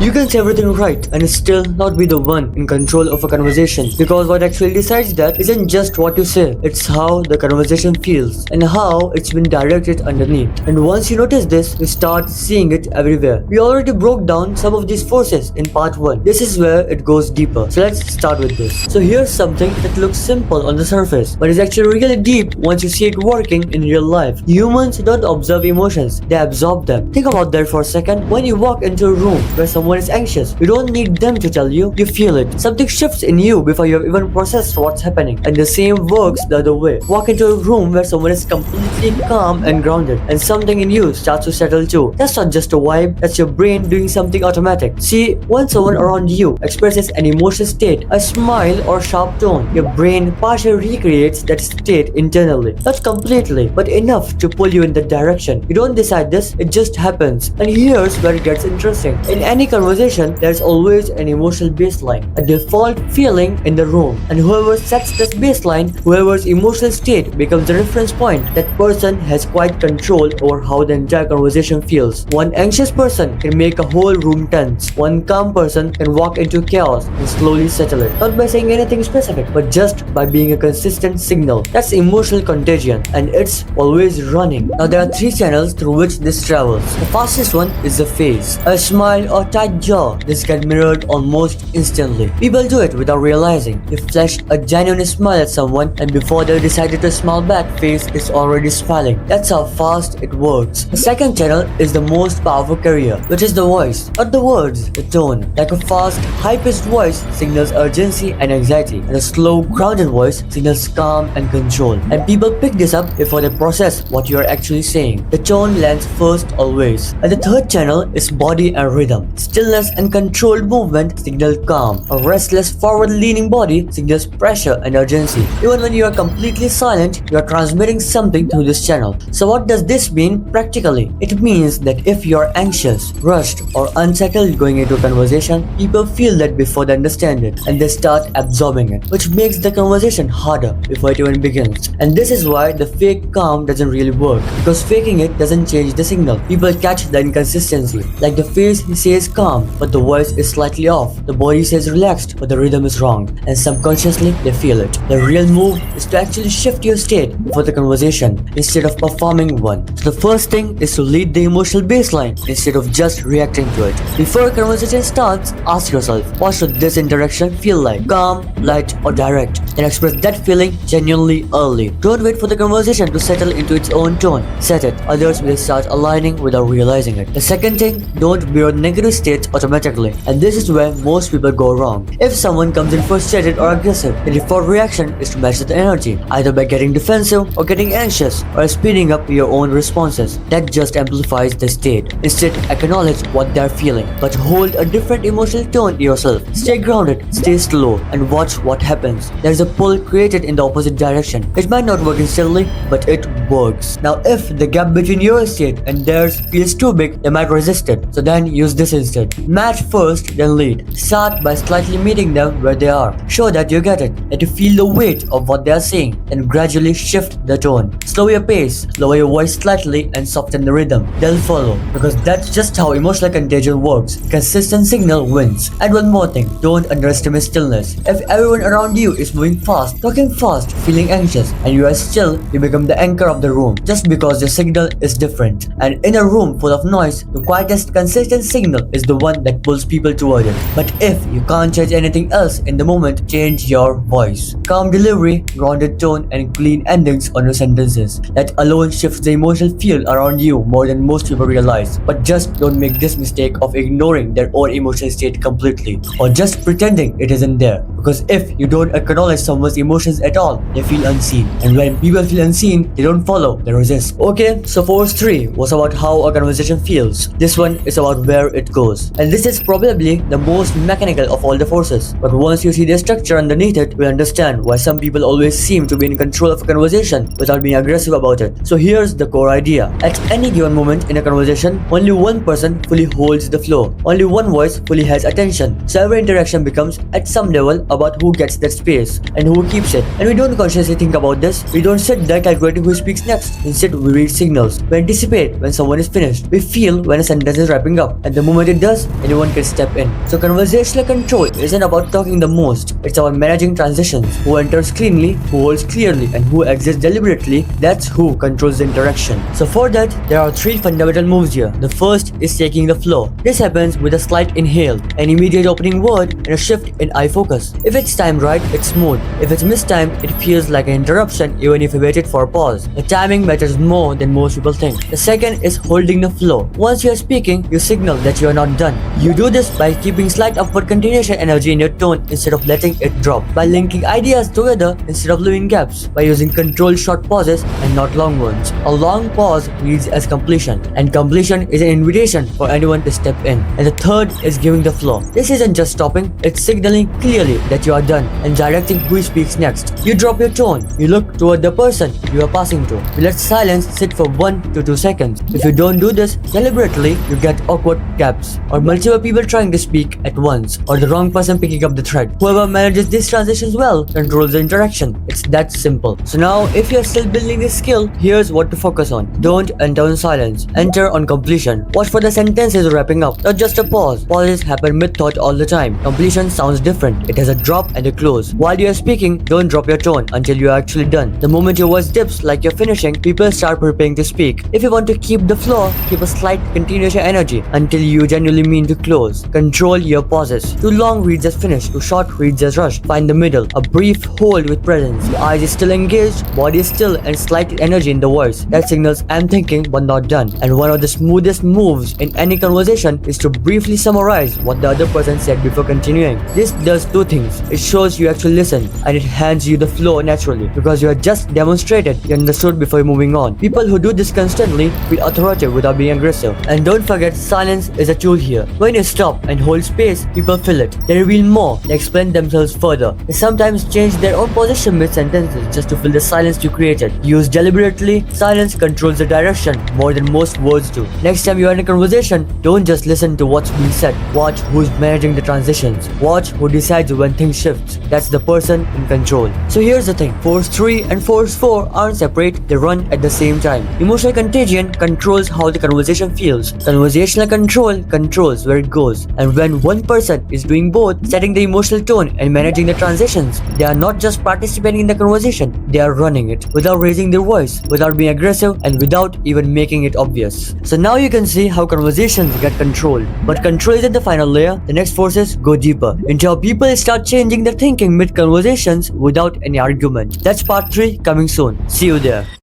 You can say everything right and still not be the one in control of a conversation, because what actually decides that isn't just what you say, it's how the conversation feels and how it's been directed underneath. And once you notice this, you start seeing it everywhere. We already broke down some of these forces in part 1. This is where it goes deeper. So let's start with this. So here's something that looks simple on the surface, but is actually really deep once you see it working in real life. Humans don't observe emotions, they absorb them. Think about that for a second. When you walk into a room where someone is anxious, you don't need them to tell you, you feel it. Something shifts in you before you have even processed what's happening. And the same works the other way. Walk into a room where someone is completely calm and grounded, and something in you starts to settle too. That's not just a vibe, that's your brain doing something automatic. See, when someone around you expresses an emotional state, a smile or sharp tone, your brain partially recreates that state internally. Not completely, but enough to pull you in that direction. You don't decide this, it just happens. And here's where it gets interesting. In any conversation, there's always an emotional baseline, a default feeling in the room. And whoever sets this baseline, whoever's emotional state becomes the reference point. That person has quite control over how the entire conversation feels. One anxious person can make a whole room tense. One calm person can walk into chaos and slowly settle it. Not by saying anything specific, but just by being a consistent signal. That's emotional contagion, and it's always running. Now there are 3 channels through which this travels. The fastest one is the face. A smile or tight jaw. This gets mirrored almost instantly. People do it without realizing. You flash a genuine smile at someone, and before they decided to smile back, face is already smiling. That's how fast it works. The second channel is the most powerful carrier, which is the voice. Not the words, the tone. Like a fast, high-pitched voice signals urgency and anxiety, and a slow, grounded voice signals calm and control. And people pick this up before they process what you are actually saying. The tone lands first always. And the third channel is body and rhythm. Stillness and controlled movement signal calm. A restless, forward-leaning body signals pressure and urgency. Even when you are completely silent, you are transmitting something through this channel. So what does this mean practically? It means that if you are anxious, rushed, or unsettled going into a conversation, people feel that before they understand it, and they start absorbing it, which makes the conversation harder before it even begins. And this is why the fake calm doesn't really work, because faking it doesn't change the signal. People catch the inconsistency. Like the face says calm, but the voice is slightly off. The body says relaxed, but the rhythm is wrong. And subconsciously, they feel it. The real move is to actually shift your state for the conversation instead of performing one. So the first thing is to lead the emotional baseline instead of just reacting to it. Before a conversation starts, ask yourself, what should this interaction feel like? Calm, light, or direct? And express that feeling genuinely early. Don't wait for the conversation to settle into its own tone. Set it. Others will start aligning without realizing it. The second thing, don't mirror negative states automatically. And this is where most people go wrong. If someone comes in frustrated or aggressive, the default reaction is to match the energy, either by getting defensive or getting anxious or speeding up your own responses. That just amplifies the state. Instead, acknowledge what they're feeling, but hold a different emotional tone yourself. Stay grounded, stay slow, and watch what happens. There's a pull created in the opposite direction. It might not work instantly, but it works. Now, if the gap between your state and theirs feels too big, they might resist it. So then use this instead. Match first, then lead. Start by slightly meeting them where they are. Show that you get it, that you feel the weight of what they are saying, and gradually shift the tone. Slow your pace, lower your voice slightly, and soften the rhythm. They'll follow, because that's just how emotional contagion works. Consistent signal wins. And one more thing, don't underestimate stillness. If everyone around you is moving fast, talking fast, feeling anxious, and you are still, you become the anchor of the room, just because your signal is different. And in a room full of noise, the quietest consistent signal is the one that pulls people toward it. But if you can't change anything else in the moment, change your voice. Calm delivery, grounded tone, and clean endings on your sentences. That alone shifts the emotional field around you more than most people realize. But just don't make this mistake of ignoring their own emotional state completely, or just pretending it isn't there. Because if you don't acknowledge someone's emotions at all, they feel unseen. And when people feel unseen, they don't follow, they resist. Okay, so force 3 was about how a conversation feels. This one is about where it goes. And this is probably the most mechanical of all the forces. But once you see the structure underneath it, you'll understand why some people always seem to be in control of a conversation without being aggressive about it. So here's the core idea. At any given moment in a conversation, only one person fully holds the flow. Only one voice fully has attention. So every interaction becomes, at some level, a about who gets that space and who keeps it. And we don't consciously think about this. We don't sit there calculating who speaks next. Instead, we read signals. We anticipate when someone is finished. We feel when a sentence is wrapping up. And the moment it does, anyone can step in. So conversational control isn't about talking the most. It's about managing transitions. Who enters cleanly, who holds clearly, and who exits deliberately. That's who controls the interaction. So for that, there are three fundamental moves here. The first is taking the flow. This happens with a slight inhale, an immediate opening word, and a shift in eye focus. If it's timed right, it's smooth. If it's mistimed, it feels like an interruption even if you waited for a pause. The timing matters more than most people think. The second is holding the flow. Once you are speaking, you signal that you are not done. You do this by keeping slight upward continuation energy in your tone instead of letting it drop. By linking ideas together instead of leaving gaps. By using controlled short pauses and not long ones. A long pause reads as completion, and completion is an invitation for anyone to step in. And the third is giving the flow. This isn't just stopping, it's signaling clearly that you are done and directing who speaks next. You drop your tone, you look toward the person you are passing to. You let silence sit for 1 to 2 seconds. If you don't do this deliberately, you get awkward gaps, or multiple people trying to speak at once, or the wrong person picking up the thread. Whoever manages these transitions well controls the interaction. It's that simple. So now, if you're still building this skill, here's what to focus on. Don't enter on silence. Enter on completion. Watch for the sentences wrapping up, not just a pause. Pauses happen mid-thought all the time. Completion sounds different. It has a drop and a close. While you are speaking, don't drop your tone until you are actually done. The moment your voice dips like you're finishing, people start preparing to speak. If you want to keep the flow, keep a slight continuation energy until you genuinely mean to close. Control your pauses. Too long reads as finished, too short reads as rushed. Find the middle, a brief hold with presence. Your eyes is still engaged, body is still, and slight energy in the voice. That signals I'm thinking but not done. And one of the smoothest moves in any conversation is to briefly summarize what the other person said before continuing. This does two things. It shows you actually listen, and it hands you the flow naturally because you have just demonstrated you understood before moving on. People who do this constantly feel authoritative without being aggressive. And don't forget, silence is a tool here. When you stop and hold space, people feel it. They reveal more, they explain themselves further. They sometimes change their own position mid-sentences just to fill the silence you created. Used deliberately, silence controls the direction more than most words do. Next time you are in a conversation, don't just listen to what's being said. Watch who's managing the transitions. Watch who decides when things shift. That's the person in control. So here's the thing. Force 3 and Force 4 aren't separate, they run at the same time. Emotional contagion controls how the conversation feels. Conversational control controls where it goes. And when one person is doing both, setting the emotional tone and managing the transitions, they are not just participating in the conversation, they are running it without raising their voice, without being aggressive, and without even making it obvious. So now you can see how conversations get controlled. But control isn't the final layer. The next forces go deeper into how people start changing their thinking mid-conversations without any argument. That's part 3 coming soon. See you there.